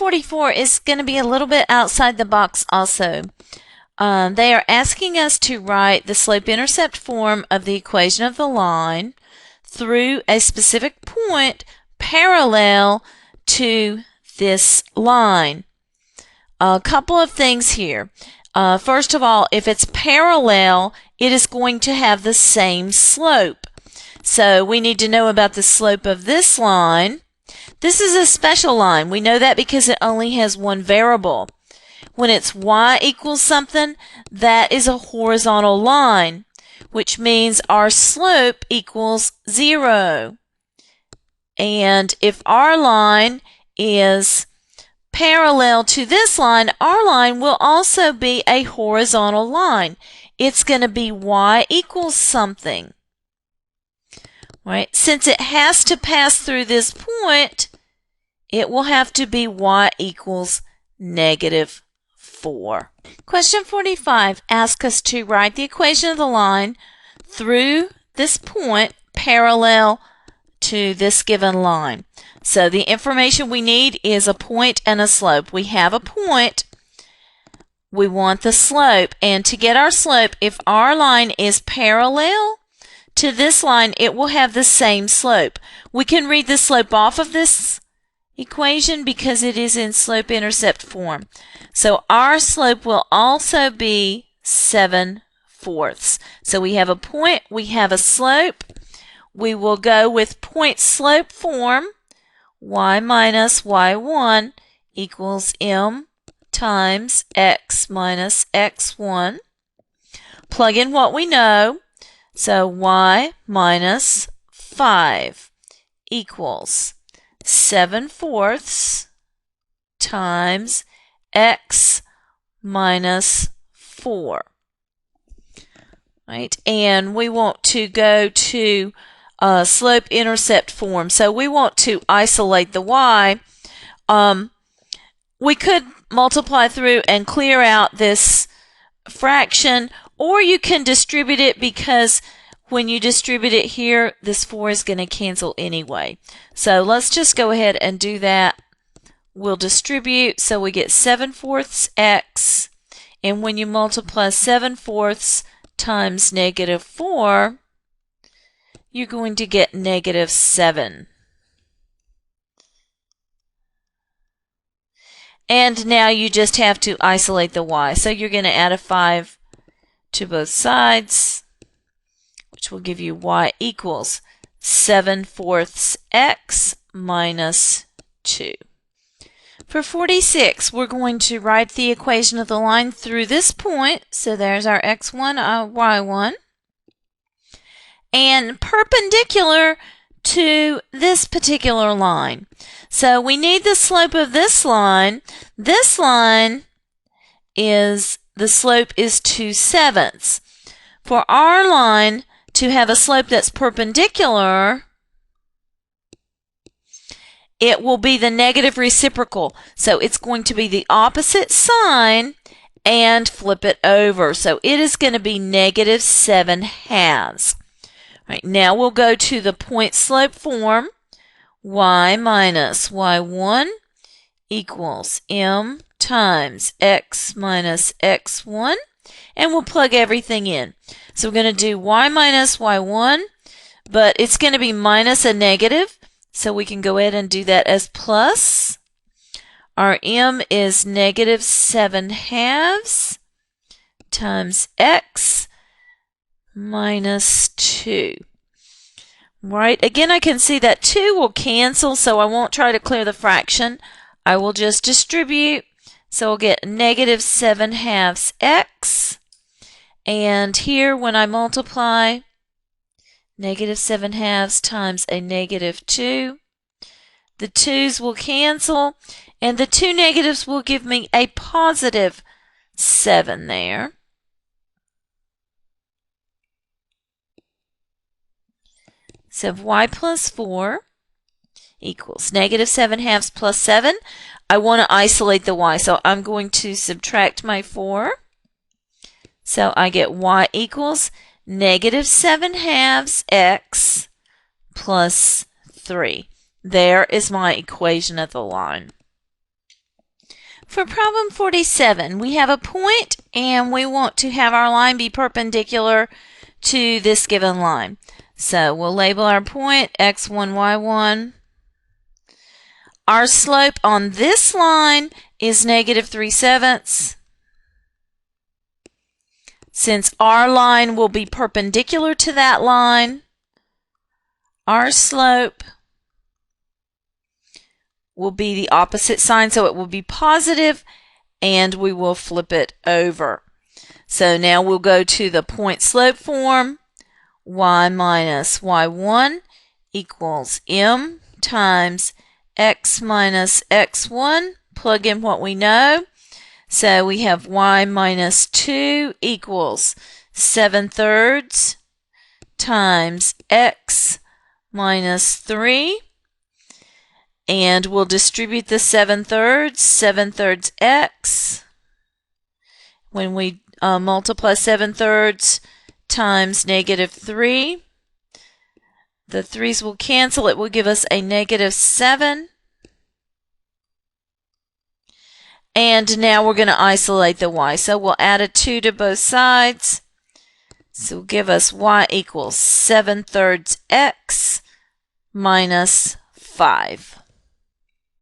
44 is going to be a little bit outside the box also. They are asking us to write the slope-intercept form of the equation of the line through a specific point parallel to this line. A couple of things here. First of all, if it's parallel, it is going to have the same slope. So we need to know about the slope of this line. This is a special line. We know that because it only has one variable. When it's y equals something, that is a horizontal line, which means our slope equals 0. And if our line is parallel to this line, our line will also be a horizontal line. It's going to be y equals something. Right? Since it has to pass through this point, it will have to be y equals -4. Question 45 asks us to write the equation of the line through this point parallel to this given line. So the information we need is a point and a slope. We have a point. We want the slope. And to get our slope, if our line is parallel to this line, it will have the same slope. We can read the slope off of this equation because it is in slope-intercept form. So our slope will also be 7/4. So we have a point, we have a slope. We will go with point-slope form. Y minus y1 equals m times x minus x1. Plug in what we know. So y minus 5 equals 7/4 times x minus 4. Right? And we want to go to slope-intercept form. So we want to isolate the y. We could multiply through and clear out this fraction, or you can distribute it because when you distribute it here, this 4 is going to cancel anyway. So let's just go ahead and do that. We'll distribute, so we get 7/4 x, and when you multiply 7/4 times -4, you're going to get -7. And now you just have to isolate the y. So you're going to add a 5 to both sides, which will give you y equals 7/4 x minus 2. For 46, we're going to write the equation of the line through this point. So there's our x1, y1. And perpendicular to this particular line. So we need the slope of this line. This line is, the slope is 2/7. For our line to have a slope that's perpendicular, it will be the negative reciprocal. So it's going to be the opposite sign and flip it over. So it is going to be -7/2. Right, now we'll go to the point slope form. Y minus y1 equals m times x minus x1. And we'll plug everything in. So we're going to do y minus y1, but it's going to be minus a negative. So we can go ahead and do that as plus. Our m is -7/2 times x minus 2. Right, again I can see that 2 will cancel, so I won't try to clear the fraction. I will just distribute. So we'll get -7/2 x. And here when I multiply, -7/2 times a -2, the 2's will cancel, and the 2 negatives will give me a +7 there. So y plus 4 equals -7/2 plus 7. I want to isolate the y, so I'm going to subtract my 4. So I get y equals -7/2 x plus 3. There is my equation of the line. For problem 47, we have a point and we want to have our line be perpendicular to this given line. So we'll label our point x1, y1. Our slope on this line is -3/7. Since our line will be perpendicular to that line, our slope will be the opposite sign, so it will be positive, and we will flip it over. So now we'll go to the point slope form. Y minus y1 equals m times x minus x1. Plug in what we know. So we have y minus 2 equals 7/3 times x minus 3. And we'll distribute the 7/3, 7/3 x. When we multiply 7/3 times -3, the 3's will cancel. It will give us a -7. And now we're going to isolate the y. So we'll add a 2 to both sides. So it'll give us y equals 7/3 x minus 5.